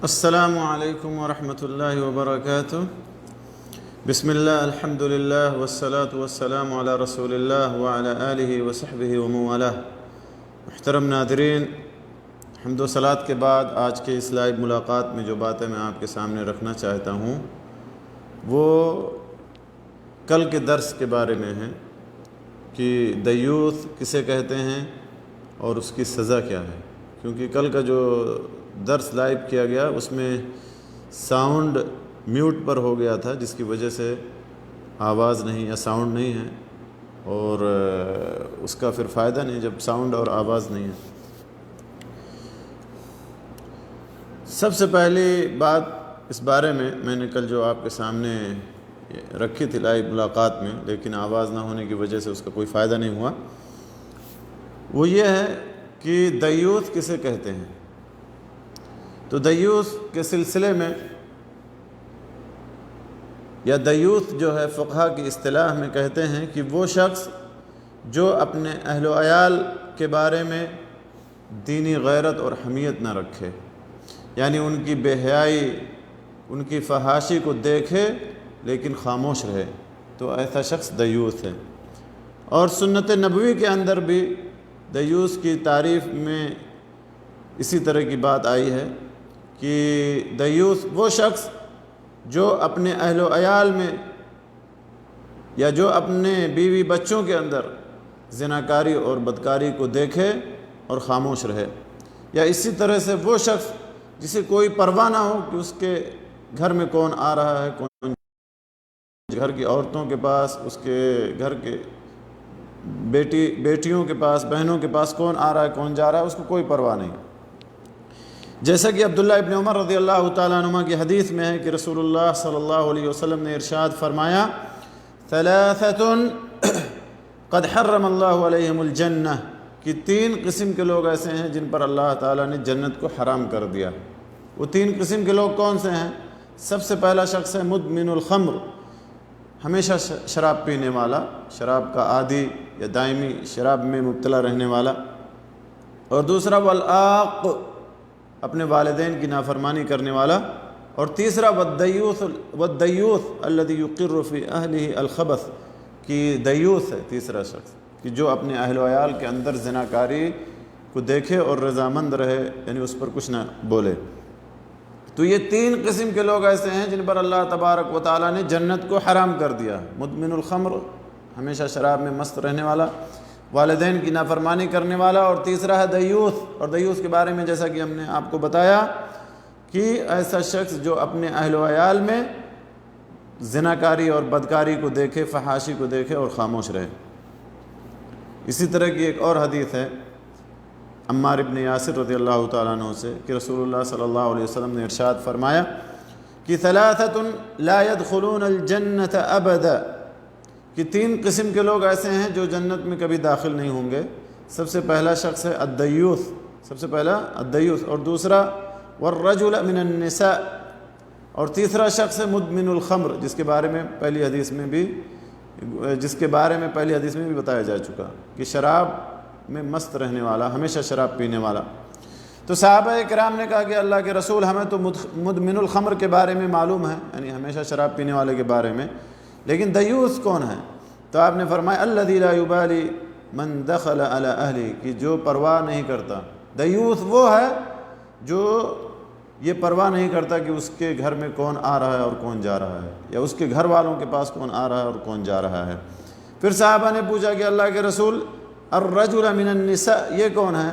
السلام علیکم ورحمۃ اللہ وبرکاتہ۔ بسم اللہ الحمد للہ والصلاة والسلام علی رسول اللہ وعلی آلہ وصحبہ ومن والہ۔ محترم ناظرین، حمد و صلوات کے بعد آج کے اس لائیو ملاقات میں جو باتیں میں آپ کے سامنے رکھنا چاہتا ہوں وہ کل کے درس کے بارے میں ہیں کہ دیوث کسے کہتے ہیں اور اس کی سزا کیا ہے، کیونکہ کل کا جو درس لائیو کیا گیا اس میں ساؤنڈ میوٹ پر ہو گیا تھا، جس کی وجہ سے آواز نہیں یا ساؤنڈ نہیں ہے، اور اس کا پھر فائدہ نہیں جب ساؤنڈ اور آواز نہیں ہے۔ سب سے پہلی بات اس بارے میں نے کل جو آپ کے سامنے رکھی تھی لائیو ملاقات میں، لیکن آواز نہ ہونے کی وجہ سے اس کا کوئی فائدہ نہیں ہوا، وہ یہ ہے کہ دیوث کسے کہتے ہیں۔ تو دیوث کے سلسلے میں یا دیوث جو ہے فقہا کی اصطلاح میں کہتے ہیں کہ وہ شخص جو اپنے اہل و عیال کے بارے میں دینی غیرت اور حمیت نہ رکھے، یعنی ان کی بے حیائی، ان کی فحاشی کو دیکھے لیکن خاموش رہے، تو ایسا شخص دیوث ہے۔ اور سنت نبوی کے اندر بھی دیوث کی تعریف میں اسی طرح کی بات آئی ہے کہ دیوث وہ شخص جو اپنے اہل و عیال میں یا جو اپنے بیوی بچوں کے اندر زناکاری اور بدکاری کو دیکھے اور خاموش رہے، یا اسی طرح سے وہ شخص جسے کوئی پرواہ نہ ہو کہ اس کے گھر میں کون آ رہا ہے، کون گھر کی عورتوں کے پاس، اس کے گھر کے بیٹیوں کے پاس، بہنوں کے پاس کون آ رہا ہے کون جا رہا ہے، اس کو کوئی پرواہ نہیں۔ جیسا کہ عبداللہ ابن عمر رضی اللہ تعالیٰ عنہما کی حدیث میں ہے کہ رسول اللہ صلی اللہ علیہ وسلم نے ارشاد فرمایا، ثلاثۃ قد حرم اللہ علیہم الجنہ، کہ تین قسم کے لوگ ایسے ہیں جن پر اللہ تعالیٰ نے جنت کو حرام کر دیا۔ وہ تین قسم کے لوگ کون سے ہیں؟ سب سے پہلا شخص ہے مدمن الخمر، ہمیشہ شراب پینے والا، شراب کا عادی یا دائمی شراب میں مبتلا رہنے والا۔ اور دوسرا والعاق، اپنے والدین کی نافرمانی کرنے والا۔ اور تیسرا والدیوث الذی یقر فی اہلہ الخبث، کہ دیوث ہے تیسرا شخص کہ جو اپنے اہل و عیال کے اندر زناکاری کو دیکھے اور رضامند رہے، یعنی اس پر کچھ نہ بولے۔ تو یہ تین قسم کے لوگ ایسے ہیں جن پر اللہ تبارک و تعالیٰ نے جنت کو حرام کر دیا۔ مدمن الخمر، ہمیشہ شراب میں مست رہنے والا، والدین کی نافرمانی کرنے والا، اور تیسرا ہے دیوث۔ اور دیوث کے بارے میں جیسا کہ ہم نے آپ کو بتایا کہ ایسا شخص جو اپنے اہل و عیال میں زناکاری اور بدکاری کو دیکھے، فحاشی کو دیکھے اور خاموش رہے۔ اسی طرح کی ایک اور حدیث ہے عمار ابن یاسر رضی اللہ تعالیٰ عنہ سے کہ رسول اللہ صلی اللہ علیہ وسلم نے ارشاد فرمایا کہ ثلاثۃ لا يدخلون الجنة ابدا، کہ تین قسم کے لوگ ایسے ہیں جو جنت میں کبھی داخل نہیں ہوں گے۔ سب سے پہلا شخص ہے الدیوث، سب سے پہلا الدیوث، اور دوسرا والرجل من النساء، اور تیسرا شخص ہے مدمن الخمر، جس کے بارے میں پہلی حدیث میں بھی بتایا جا چکا کہ شراب میں مست رہنے والا، ہمیشہ شراب پینے والا۔ تو صحابہ کرام نے کہا کہ اللہ کے رسول، ہمیں تو مدمن الخمر کے بارے میں معلوم ہے، یعنی ہمیشہ شراب پینے والے کے بارے میں، لیکن دیوث کون ہے؟ تو آپ نے فرمایا الذی لا یبالی من دخل علی اہلہ، کہ جو پرواہ نہیں کرتا۔ دیوث وہ ہے جو یہ پرواہ نہیں کرتا کہ اس کے گھر میں کون آ رہا ہے اور کون جا رہا ہے، یا اس کے گھر والوں کے پاس کون آ رہا ہے اور کون جا رہا ہے۔ پھر صحابہ نے پوچھا کہ اللہ کے رسول الرجل من النساء، یہ کون ہے؟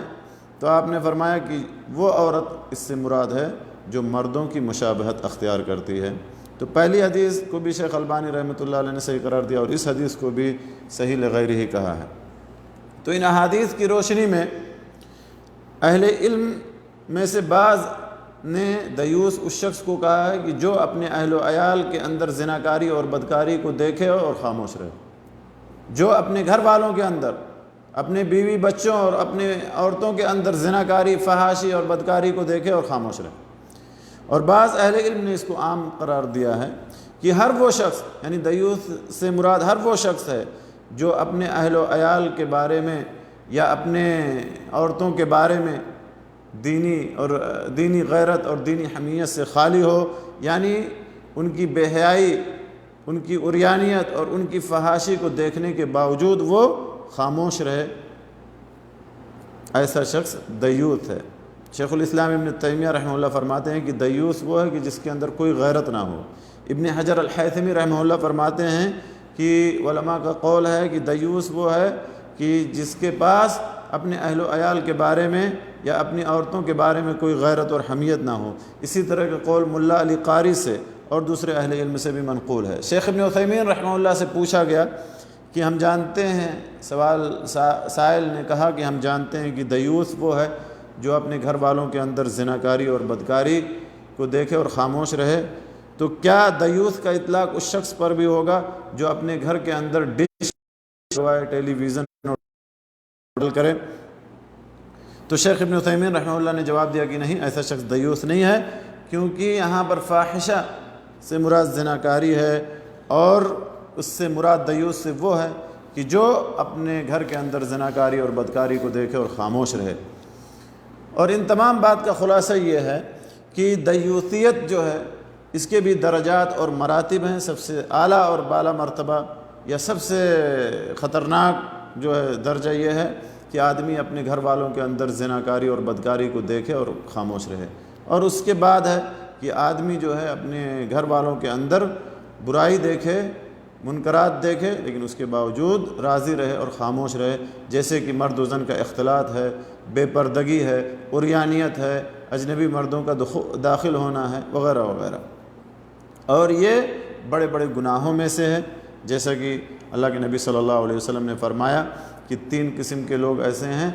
تو آپ نے فرمایا کہ وہ عورت اس سے مراد ہے جو مردوں کی مشابہت اختیار کرتی ہے۔ تو پہلی حدیث کو بھی شیخ البانی رحمۃ اللہ علیہ نے صحیح قرار دیا، اور اس حدیث کو بھی صحیح لغیر ہی کہا ہے۔ تو ان احادیث کی روشنی میں اہل علم میں سے بعض نے دیوث اس شخص کو کہا ہے کہ جو اپنے اہل و عیال کے اندر زناکاری اور بدکاری کو دیکھے اور خاموش رہے، جو اپنے گھر والوں کے اندر، اپنے بیوی بچوں اور اپنے عورتوں کے اندر زناکاری، فحاشی اور بدکاری کو دیکھے اور خاموش رہے۔ اور بعض اہل علم نے اس کو عام قرار دیا ہے کہ ہر وہ شخص، یعنی دیوث سے مراد ہر وہ شخص ہے جو اپنے اہل و عیال کے بارے میں یا اپنے عورتوں کے بارے میں دینی غیرت اور دینی حمیت سے خالی ہو، یعنی ان کی بے حیائی، ان کی عریانیت اور ان کی فحاشی کو دیکھنے کے باوجود وہ خاموش رہے، ایسا شخص دیوث ہے۔ شیخ الاسلام ابن تیمیہ رحمہ اللہ فرماتے ہیں کہ دیوث وہ ہے کہ جس کے اندر کوئی غیرت نہ ہو۔ ابن حجر الحیثمی رحمہ اللہ فرماتے ہیں کہ علماء کا قول ہے کہ دیوث وہ ہے کہ جس کے پاس اپنے اہل و عیال کے بارے میں یا اپنی عورتوں کے بارے میں کوئی غیرت اور حمیت نہ ہو۔ اسی طرح کا قول ملا علی قاری سے اور دوسرے اہل علم سے بھی منقول ہے۔ شیخ ابن عثیمین رحمہ اللہ سے پوچھا گیا کہ ہم جانتے ہیں، سائل نے کہا کہ ہم جانتے ہیں کہ دیوث وہ ہے جو اپنے گھر والوں کے اندر زناکاری اور بدکاری کو دیکھے اور خاموش رہے، تو کیا دیوث کا اطلاق اس شخص پر بھی ہوگا جو اپنے گھر کے اندر ڈش ٹیلی ویژن کرے؟ تو شیخ ابن عثیمین رحمہ اللہ نے جواب دیا کہ نہیں، ایسا شخص دیوث نہیں ہے، کیونکہ یہاں پر فاحشہ سے مراد زناکاری ہے، اور اس سے مراد دیوث سے وہ ہے کہ جو اپنے گھر کے اندر زناکاری اور بدکاری کو دیکھے اور خاموش رہے۔ اور ان تمام بات کا خلاصہ یہ ہے کہ دیوثیت جو ہے اس کے بھی درجات اور مراتب ہیں۔ سب سے اعلیٰ اور بالا مرتبہ یا سب سے خطرناک جو ہے درجہ یہ ہے کہ آدمی اپنے گھر والوں کے اندر زناکاری اور بدکاری کو دیکھے اور خاموش رہے، اور اس کے بعد ہے کہ آدمی جو ہے اپنے گھر والوں کے اندر برائی دیکھے، منکرات دیکھے، لیکن اس کے باوجود راضی رہے اور خاموش رہے، جیسے کہ مرد و زن کا اختلاط ہے، بے پردگی ہے، عریانیت ہے، اجنبی مردوں کا داخل ہونا ہے، وغیرہ وغیرہ۔ اور یہ بڑے بڑے گناہوں میں سے ہے، جیسا کہ اللہ کے نبی صلی اللہ علیہ وسلم نے فرمایا کہ 3 قسم کے لوگ ایسے ہیں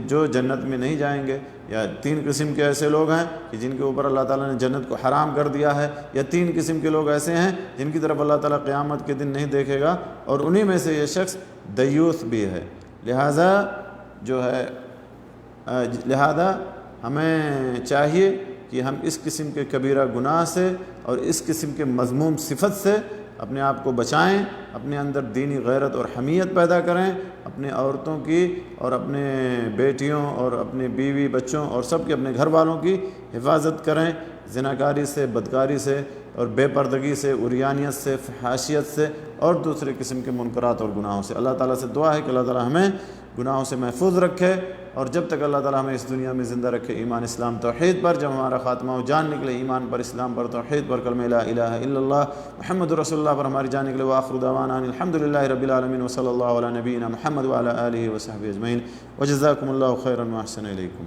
جو جنت میں نہیں جائیں گے، یا 3 قسم کے ایسے لوگ ہیں کہ جن کے اوپر اللہ تعالیٰ نے جنت کو حرام کر دیا ہے، یا 3 قسم کے لوگ ایسے ہیں جن کی طرف اللہ تعالیٰ قیامت کے دن نہیں دیکھے گا، اور انہی میں سے یہ شخص دیوث بھی ہے۔ لہذا ہمیں چاہیے کہ ہم اس قسم کے کبیرہ گناہ سے اور اس قسم کے مذموم صفت سے اپنے آپ کو بچائیں، اپنے اندر دینی غیرت اور حمیت پیدا کریں، اپنے عورتوں کی اور اپنے بیٹیوں اور اپنے بیوی بچوں اور سب کے اپنے گھر والوں کی حفاظت کریں، زناکاری سے، بدکاری سے اور بے پردگی سے، عریانیت سے، فحاشیت سے اور دوسرے قسم کے منکرات اور گناہوں سے۔ اللہ تعالیٰ سے دعا ہے کہ اللہ تعالیٰ ہمیں گناہوں سے محفوظ رکھے، اور جب تک اللہ تعالیٰ ہمیں اس دنیا میں زندہ رکھے ایمان اسلام توحید پر، جب ہمارا خاتمہ ہو جان نکلے ایمان پر، اسلام پر، توحید پر، کلمہ لا الہ الا اللہ محمد رسول اللہ پر ہماری جان نکلے۔ وآخر دعوانا ان الحمدللہ رب العالمین وصلی اللہ علی نبینا محمد وعلی آلہ وصحبہ اجمعین، وجزاکم اللہ خیرا واحسن الیکم۔